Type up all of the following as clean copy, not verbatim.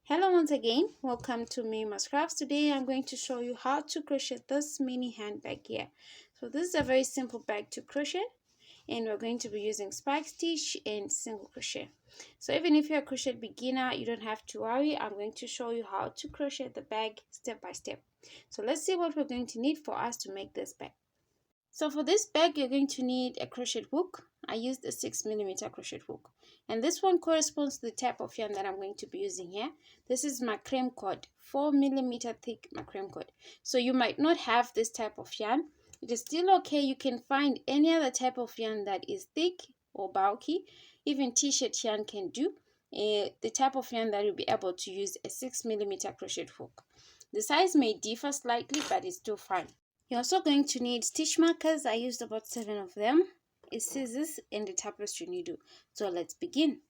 Hello once again, welcome to MirrymasCrafts. Today I'm going to show you how to crochet this mini handbag here. So this is a very simple bag to crochet, and we're going to be using spike stitch and single crochet. So even if you're a crochet beginner, you don't have to worry. I'm going to show you how to crochet the bag step by step. So let's see what we're going to need for us to make this bag. So for this bag, you're going to need a crochet hook. I used a 6mm crochet hook. And this one corresponds to the type of yarn that I'm going to be using here. This is macrame cord, 4mm thick macrame cord. So you might not have this type of yarn. It is still okay. You can find any other type of yarn that is thick or bulky. Even t-shirt yarn can do. The type of yarn that you'll be able to use a 6mm crochet hook. The size may differ slightly, but it's still fine. You're also going to need stitch markers. I used about 7 of them, a scissors, and a tapestry needle. So let's begin.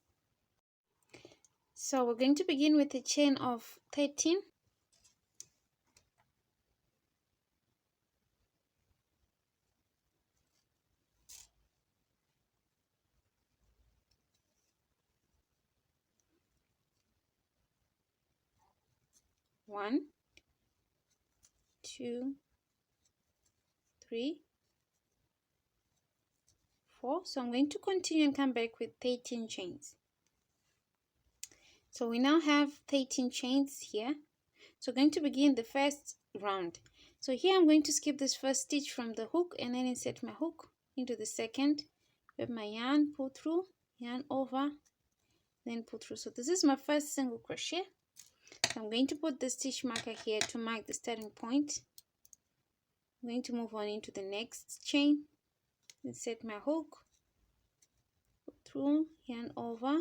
So we're going to begin with a chain of 13. One, 2, 3, 4. So I'm going to continue and come back with 13 chains. So we now have 13 chains here. So we're going to begin the first round. So here I'm going to skip this first stitch from the hook and then insert my hook into the second, with my yarn, pull through, yarn over, then pull through. So this is my first single crochet. So I'm going to put the stitch marker here to mark the starting point. I'm going to move on into the next chain, insert my hook, pull through, yarn over,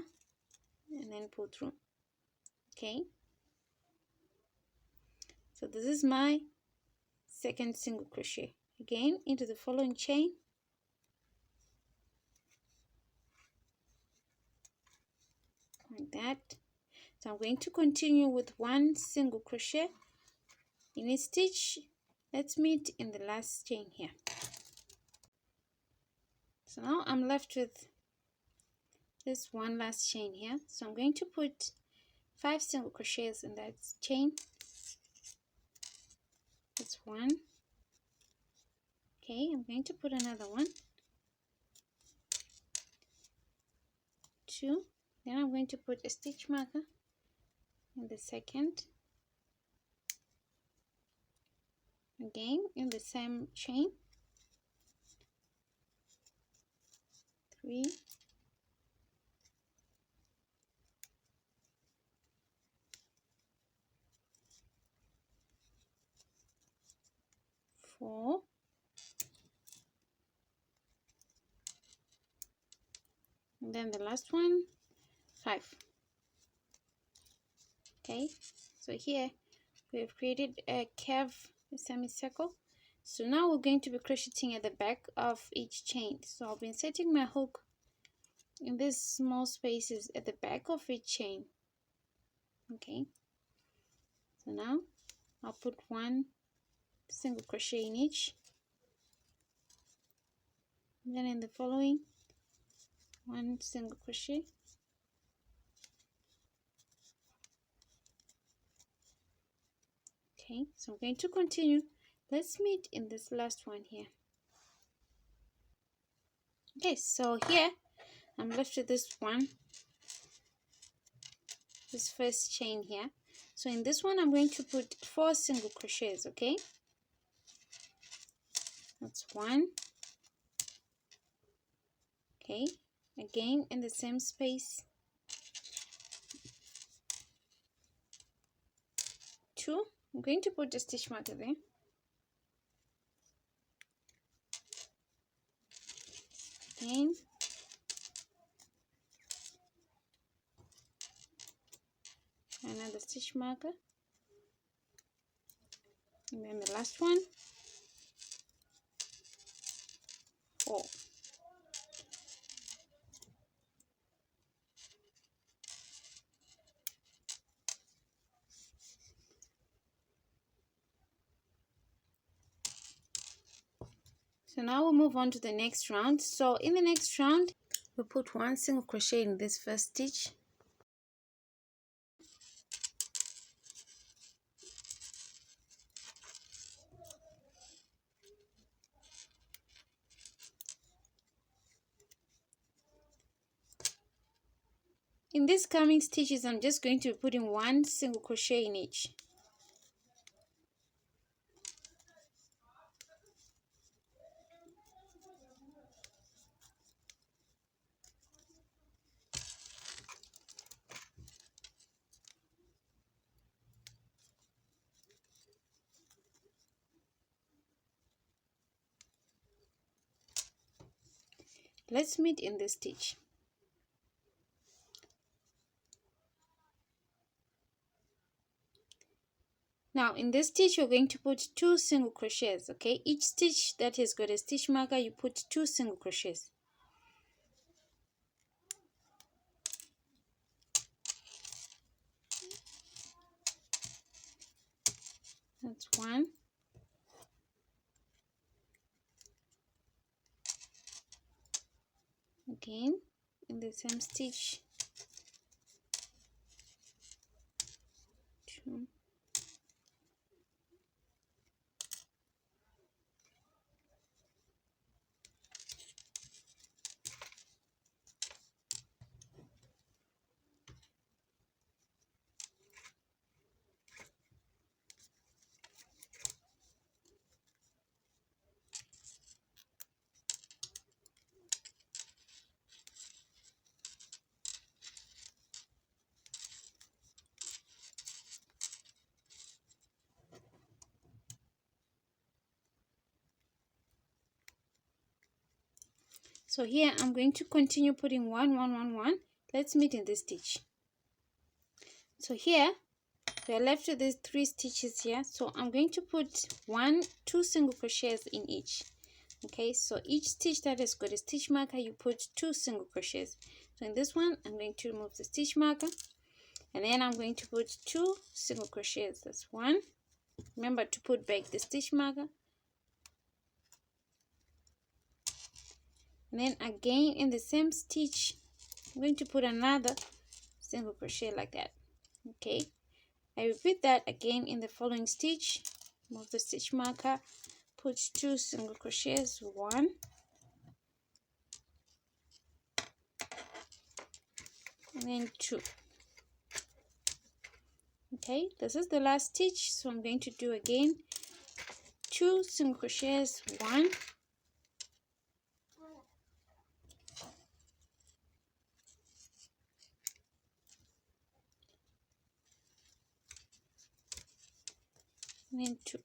and then pull through. Okay, so this is my second single crochet. Again, into the following chain, like that. So I'm going to continue with one single crochet in a stitch. Let's meet in the last chain here. So now I'm left with this one last chain here. So I'm going to put 5 single crochets in that chain. That's 1. Okay, I'm going to put another one, 2. Then I'm going to put a stitch marker in the second, again in the same chain, 3, 4, and then the last one, 5. Okay, so here we have created a curve, a semicircle. So now we're going to be crocheting at the back of each chain. So I'll be inserting my hook in these small spaces at the back of each chain. Okay, so now I'll put one single crochet in each, and then in the following, one single crochet, okay. So I'm going to continue. Let's meet in this last one here. Okay, so here I'm left with this one, this first chain here. So in this one I'm going to put 4 single crochets. Okay, that's 1. Okay, again in the same space, 2. I'm going to put a stitch marker there, again, another stitch marker, and then the last one, 4. So now we'll move on to the next round. So in the next round, we'll put 1 single crochet in this first stitch, In these coming stitches, I'm just going to be putting 1 single crochet in each. Let's meet in this stitch. Now in this stitch you're going to put 2 single crochets, okay? Each stitch that has got a stitch marker, you put 2 single crochets. That's 1. Again in the same stitch, 2. So here I'm going to continue putting 1 1 1 1. Let's meet in this stitch. So here we are left with these 3 stitches here, so I'm going to put 2 single crochets in each. Okay, so each stitch that has got a stitch marker, you put 2 single crochets. So in this one I'm going to remove the stitch marker, and then I'm going to put 2 single crochets. That's 1. Remember to put back the stitch marker, and then again in the same stitch I'm going to put another single crochet like that. Okay, I repeat that again in the following stitch. Remove the stitch marker, put 2 single crochets, 1, and then 2. Okay, this is the last stitch, so I'm going to do again 2 single crochets, 1, and then 2.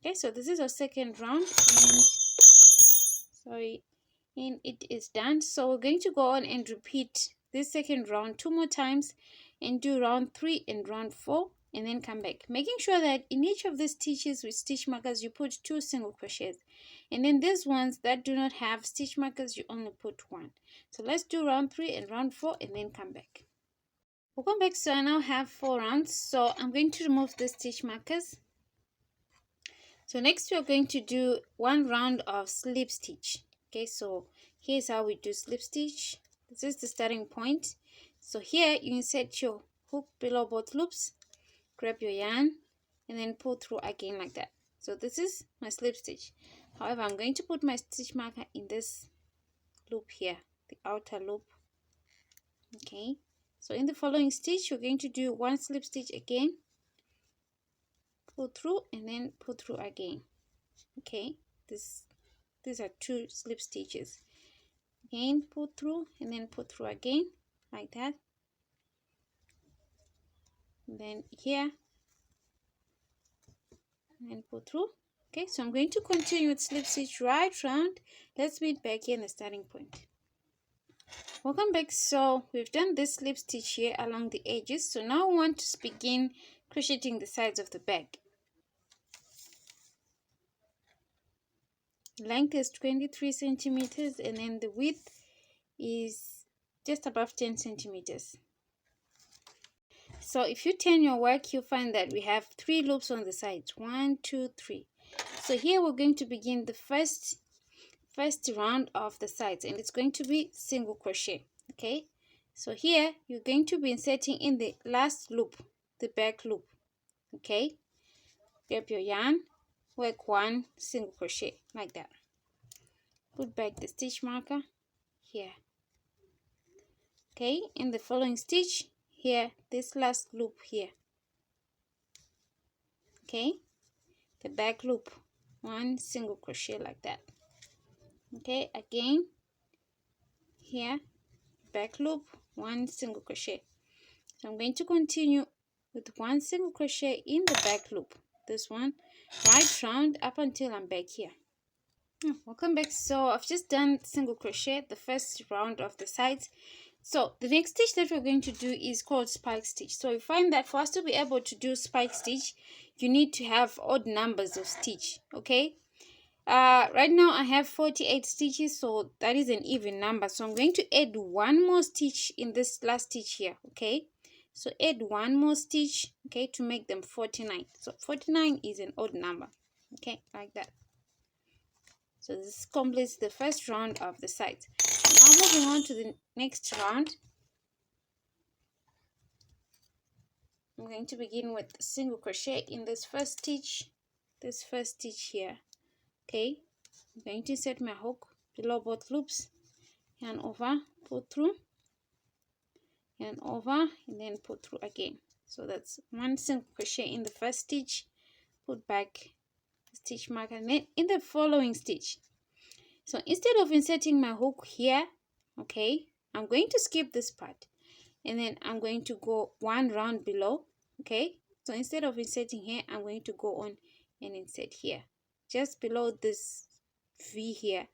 Okay, so this is our second round, and it is done. So we're going to go on and repeat this second round 2 more times and do round 3 and round 4, and then come back, making sure that in each of these stitches with stitch markers you put 2 single crochets, and then these ones that do not have stitch markers you only put 1. So let's do round 3 and round 4 and then come back. Welcome back. So I now have 4 rounds, so I'm going to remove the stitch markers. So next we are going to do 1 round of slip stitch. Okay, so here's how we do slip stitch. This is the starting point. So here you insert your hook below both loops, grab your yarn, and then pull through again like that. So this is my slip stitch. However, I'm going to put my stitch marker in this loop here, the outer loop. Okay, so in the following stitch you're going to do 1 slip stitch again, pull through, and then pull through again. Okay, these are 2 slip stitches. Again, pull through, and then pull through again like that. And then here, and then pull through. Okay, so I'm going to continue with slip stitch right round. Let's meet back here in the starting point. Welcome back. So we've done this slip stitch here along the edges. So now we want to begin crocheting the sides of the bag. Length is 23 centimeters, and then the width is just above 10 centimeters. So if you turn your work, you'll find that we have 3 loops on the sides. 1 2 3. So here we're going to begin the first round of the sides, and it's going to be single crochet. Okay, so here you're going to be inserting in the last loop, the back loop. Okay, grab your yarn, work 1 single crochet like that, put back the stitch marker here, Okay, in the following stitch here, this last loop here, okay, the back loop, 1 single crochet like that. Okay, again here, back loop, 1 single crochet. So I'm going to continue with 1 single crochet in the back loop, this one, right round up until I'm back here. Welcome back. So I've just done single crochet the first round of the sides. So the next stitch that we're going to do is called spike stitch. So you find that for us to be able to do spike stitch, you need to have odd numbers of stitch. Okay, right now I have 48 stitches, so that is an even number. So I'm going to add one more stitch in this last stitch here. Okay, so add one more stitch, okay, to make them 49. So 49 is an odd number. Okay, like that. So this completes the first round of the sides. Now moving on to the next round, I'm going to begin with single crochet in this first stitch here. Okay, I'm going to insert my hook below both loops, yarn over, pull through, yarn over, and then pull through again. So that's 1 single crochet in the first stitch, put back the stitch marker, and then in the following stitch, so instead of inserting my hook here, okay, I'm going to skip this part, and then I'm going to go 1 round below. Okay, so instead of inserting here, I'm going to go on and insert here, just below this V here.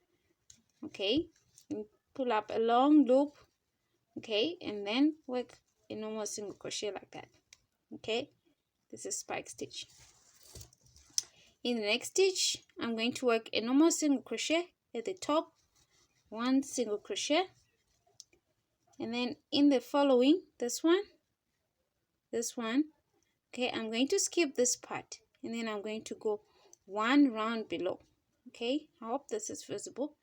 Okay, and pull up a long loop, okay, and then work a normal single crochet like that. Okay, this is spike stitch. In the next stitch, I'm going to work a normal single crochet at the top, 1 single crochet, and then in the following, this one, okay, I'm going to skip this part, and then I'm going to go 1 round below. Okay, I hope this is visible.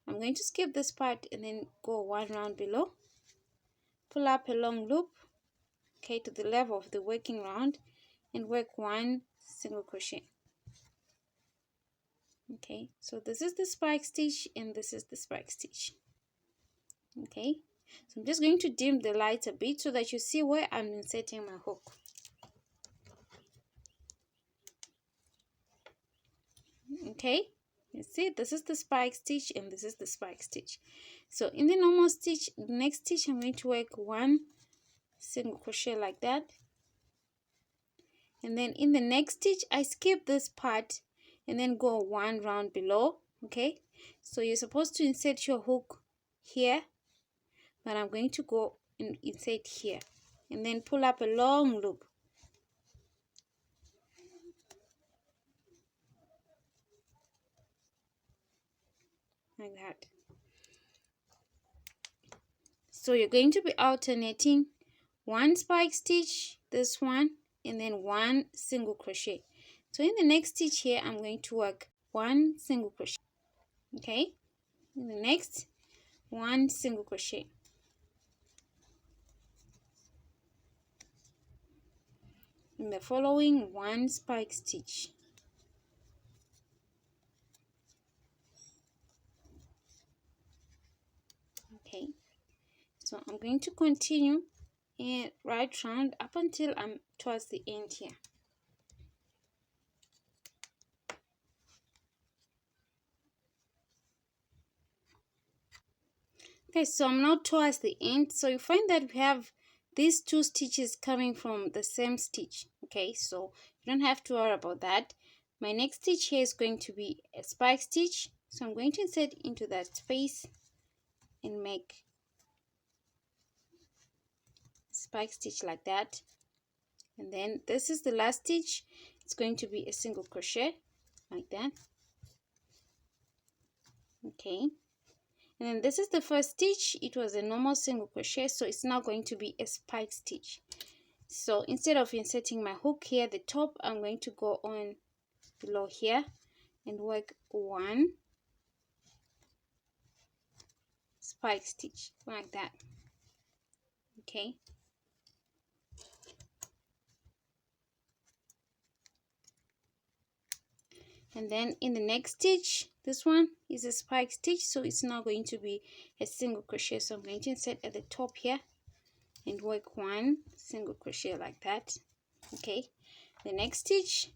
I'm going to skip this part and then go 1 round below, pull up a long loop, okay, to the level of the working round, and work 1 single crochet. Okay, so this is the spike stitch and this is the spike stitch. Okay, so I'm just going to dim the light a bit so that you see where I'm inserting my hook. Okay, you see, this is the spike stitch and this is the spike stitch. So in the normal stitch, the next stitch, I'm going to work 1 single crochet like that, and then in the next stitch I skip this part and then go 1 round below. Okay, so you're supposed to insert your hook here, but I'm going to go and insert here, and then pull up a long loop like that. So you're going to be alternating 1 spike stitch, this one, and then 1 single crochet. So in the next stitch here, I'm going to work 1 single crochet. Okay, in the next, 1 single crochet. In the following, 1 spike stitch. Okay, so I'm going to continue and right round up until I'm towards the end here. Okay, so I'm now towards the end. So you find that we have these 2 stitches coming from the same stitch. Okay, so you don't have to worry about that. My next stitch here is going to be a spike stitch. So I'm going to insert into that space and make spike stitch like that. And then this is the last stitch. It's going to be a single crochet like that. Okay, and then this is the first stitch. It was a normal single crochet, so it's now going to be a spike stitch. So instead of inserting my hook here at the top, I'm going to go on below here and work 1 spike stitch like that. Okay, and then in the next stitch, this one is a spike stitch, so it's now going to be a single crochet. So I'm going to insert at the top here and work 1 single crochet like that. Okay, the next stitch,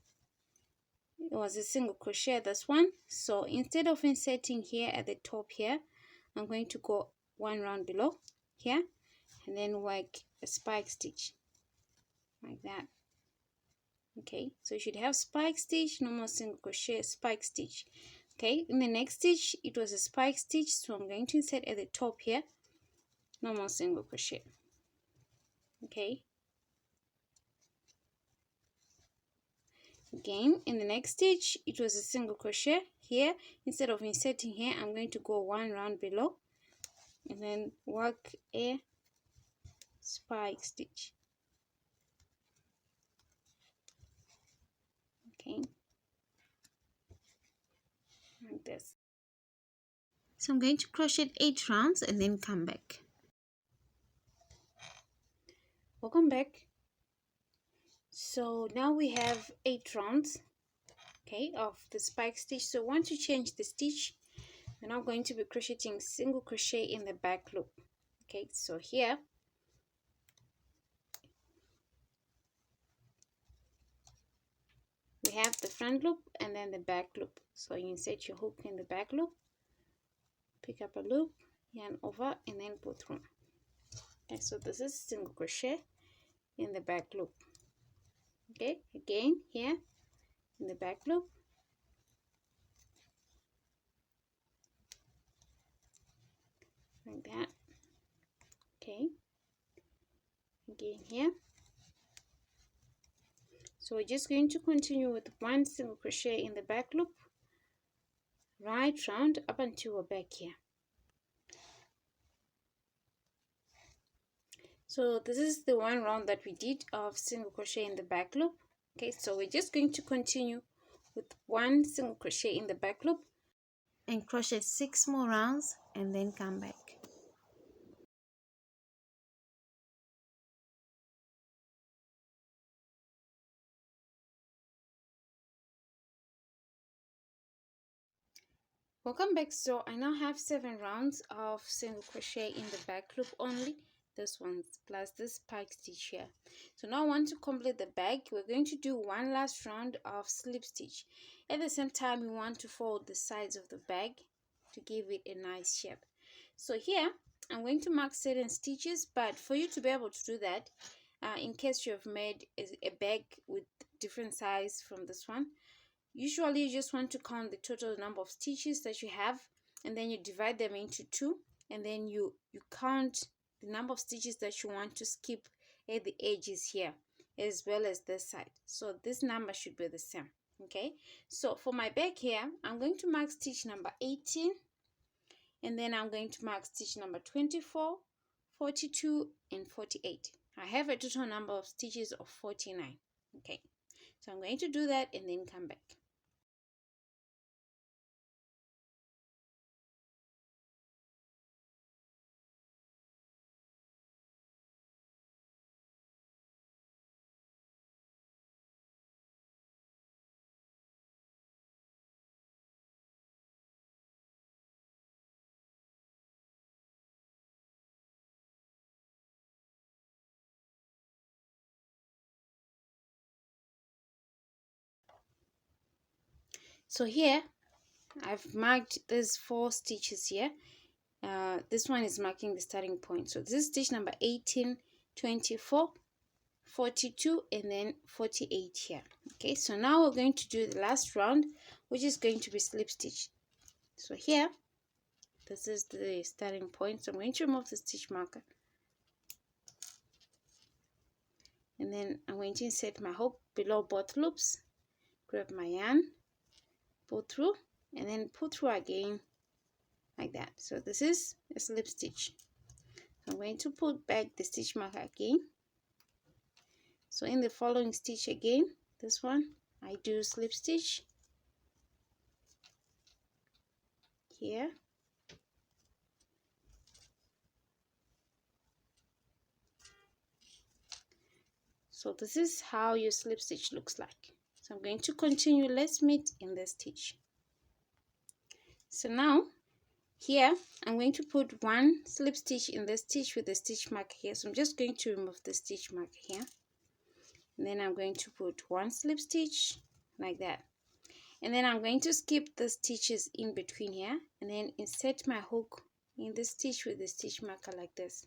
it was a single crochet, this one. So instead of inserting here at the top here, I'm going to go 1 round below here and then work a spike stitch like that. Okay, so you should have spike stitch, normal single crochet, spike stitch. Okay, in the next stitch it was a spike stitch, so I'm going to insert at the top here, normal single crochet. Okay, again in the next stitch it was a single crochet. Here, instead of inserting here, I'm going to go 1 round below and then work a spike stitch. Okay, like this. So I'm going to crochet 8 rounds and then come back. Welcome back. So now we have 8 rounds, okay, of the spike stitch. So once you change the stitch, we're now going to be crocheting single crochet in the back loop. Okay, so here we have the front loop and then the back loop. So you insert your hook in the back loop, pick up a loop, yarn over, and then pull through. Okay, so this is single crochet in the back loop. Okay, again here in the back loop, like that. Okay, again here. So we're just going to continue with 1 single crochet in the back loop right round up until we're back here. So this is the 1 round that we did of single crochet in the back loop. Okay, so we're just going to continue with 1 single crochet in the back loop and crochet 6 more rounds and then come back. Welcome back. So I now have 7 rounds of single crochet in the back loop only, this one plus this spike stitch here. So now I want to complete the bag. We're going to do 1 last round of slip stitch. At the same time, we want to fold the sides of the bag to give it a nice shape. So here I'm going to mark certain stitches, but for you to be able to do that, in case you have made a bag with different size from this one, usually you just want to count the total number of stitches that you have, and then you divide them into 2, and then you count the number of stitches that you want to skip at the edges here as well as this side. So this number should be the same. Okay, so for my bag here, I'm going to mark stitch number 18, and then I'm going to mark stitch number 24, 42, and 48. I have a total number of stitches of 49. Okay, so I'm going to do that and then come back. So here I've marked these 4 stitches here. This one is marking the starting point. So this is stitch number 18, 24, 42, and then 48 here. Okay, so now we're going to do the last round, which is going to be slip stitch. So here, this is the starting point. So I'm going to remove the stitch marker, and then I'm going to insert my hook below both loops, grab my yarn, pull through, and then pull through again like that. So this is a slip stitch. So I'm going to put back the stitch marker again. So in the following stitch again, this one, I do slip stitch here, so this is how your slip stitch looks like. So I'm going to continue. Let's meet in the stitch. So now here I'm going to put one slip stitch in the stitch with the stitch marker here. So I'm just going to remove the stitch marker here, and then I'm going to put one slip stitch like that, and then I'm going to skip the stitches in between here and then insert my hook in the stitch with the stitch marker like this,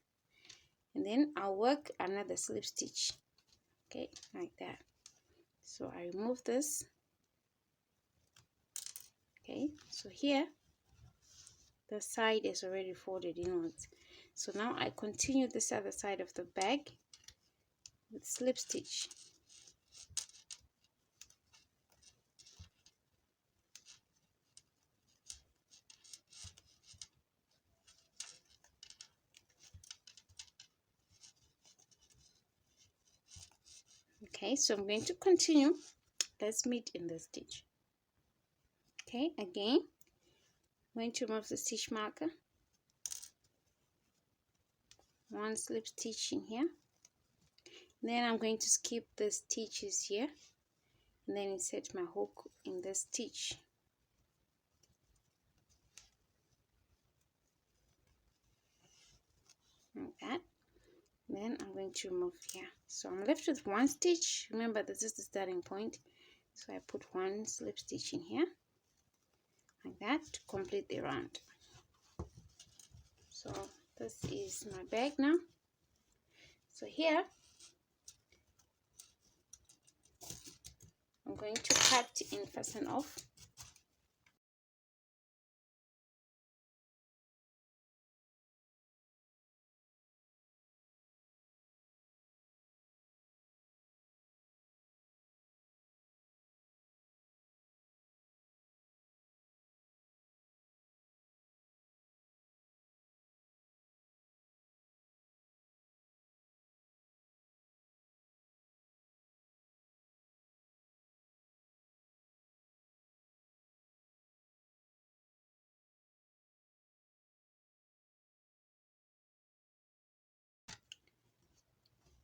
and then I'll work another slip stitch, okay, like that. So I remove this, okay. So here the side is already folded inwards, so now I continue this other side of the bag with slip stitch. Okay, so I'm going to continue. Let's meet in the stitch. Okay, again I'm going to remove the stitch marker, one slip stitch in here, then I'm going to skip the stitches here and then insert my hook in the stitch like that. Then I'm going to remove here, so I'm left with one stitch. Remember, this is the starting point, so I put one slip stitch in here like that to complete the round. So this is my bag now. So here I'm going to cut and fasten off.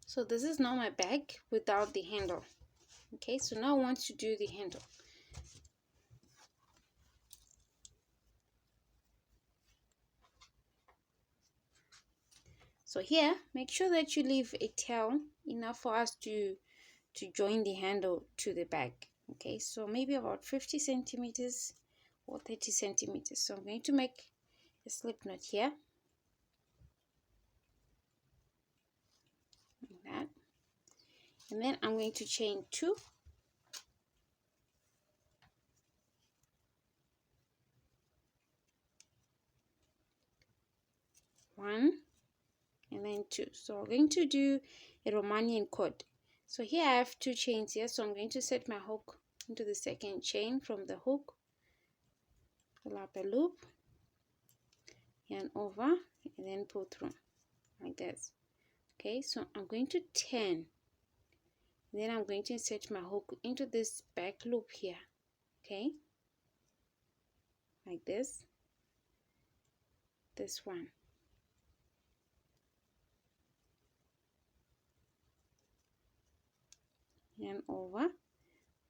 So this is now my bag without the handle. Okay, so now I want to do the handle. So here, make sure that you leave a tail enough for us to join the handle to the bag. Okay, so maybe about 50 centimeters or 30 centimeters. So I'm going to make a slip knot here like that, and then I'm going to chain 2, 1 and then 2. So I'm going to do a Romanian cord. So here I have 2 chains here, so I'm going to set my hook into the second chain from the hook, pull up a loop, yarn over, and then pull through like this. Okay, so I'm going to turn, then I'm going to insert my hook into this back loop here, okay, like this one, yarn over,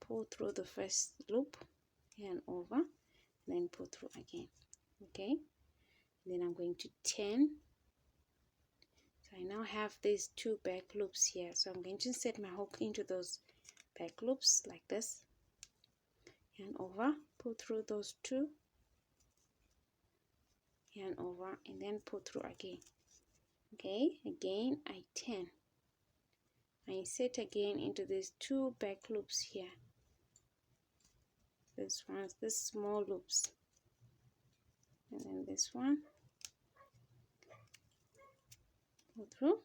pull through the first loop, yarn over, then pull through again. Okay, then I'm going to turn. So I now have these 2 back loops here, so I'm going to insert my hook into those back loops like this, yarn over, pull through those 2, yarn over, and then pull through again. Okay, again I turn, I insert again into these 2 back loops here, this one's this small loops, and then this one, pull through,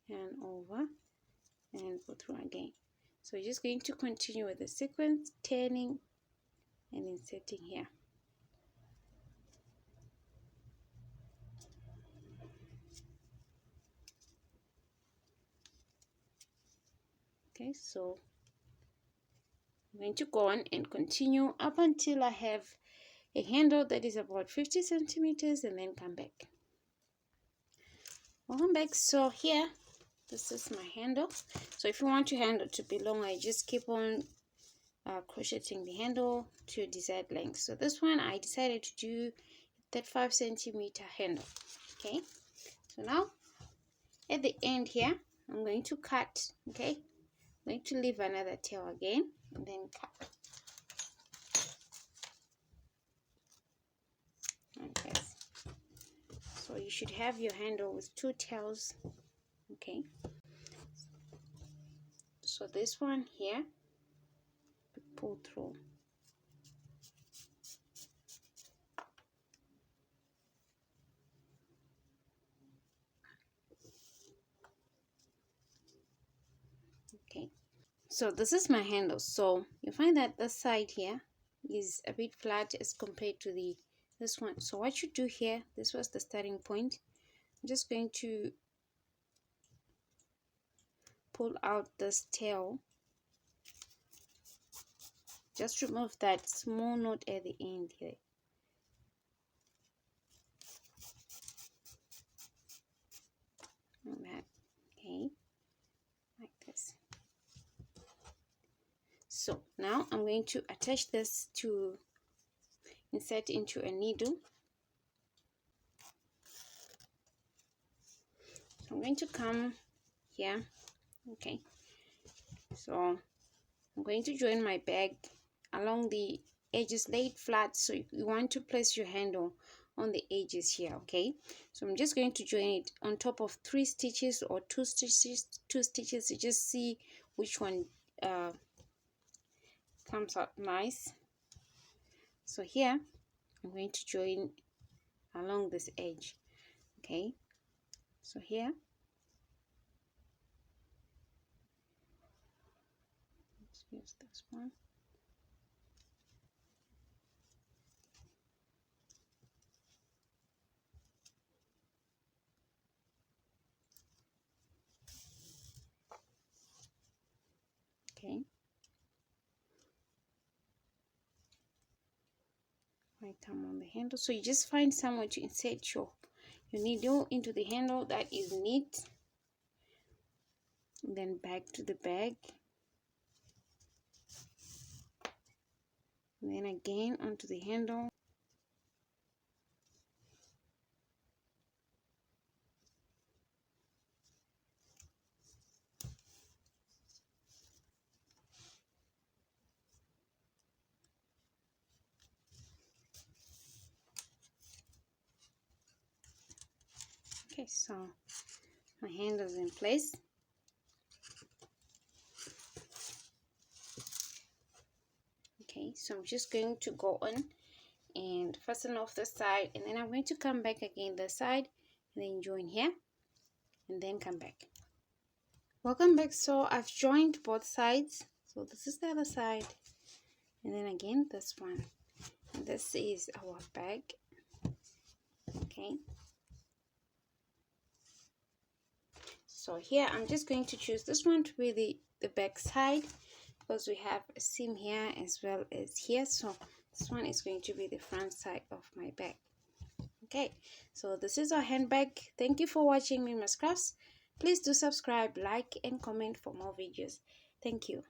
yarn over, and pull through again. So you're just going to continue with the sequence, turning and inserting here. Okay, so I'm going to go on and continue up until I have a handle that is about 50 centimeters and then come back. Welcome back. So here, this is my handle. So if you want your handle to be longer, I just keep on crocheting the handle to your desired length. So this one I decided to do 35 centimeter handle. Okay, so now at the end here I'm going to cut. Okay, I'm going to leave another tail again and then cut. Okay, so you should have your handle with 2 tails. Okay, so this one here, pull through. Okay, so this is my handle. So you find that this side here is a bit flat as compared to this one. So what you do here, this was the starting point. I'm just going to pull out this tail. Just remove that small knot at the end here. Like that. Okay, like this. So now I'm going to attach this to insert into a needle. So I'm going to come here. Okay, so I'm going to join my bag along the edges, lay it flat, so you want to place your handle on the edges here. Okay, so I'm just going to join it on top of 3 stitches or 2 stitches to just see which one comes out nice. So here I'm going to join along this edge. Okay, so here let's use this one. Okay, right thumb on the handle. So you just find somewhere to insert your needle into the handle that is neat, and then back to the bag, and then again onto the handle. Okay, so my handle is in place. Okay, so I'm just going to go on and fasten off the side, and then I'm going to come back again the side and then join here and then come back. Welcome back. So I've joined both sides. So this is the other side, and then again this one, and this is our bag. Okay, so here I'm just going to choose this one to be the back side, because we have a seam here as well as here. So this one is going to be the front side of my bag. Okay, so this is our handbag. Thank you for watching MirrymasCrafts. Please do subscribe, like and comment for more videos. Thank you.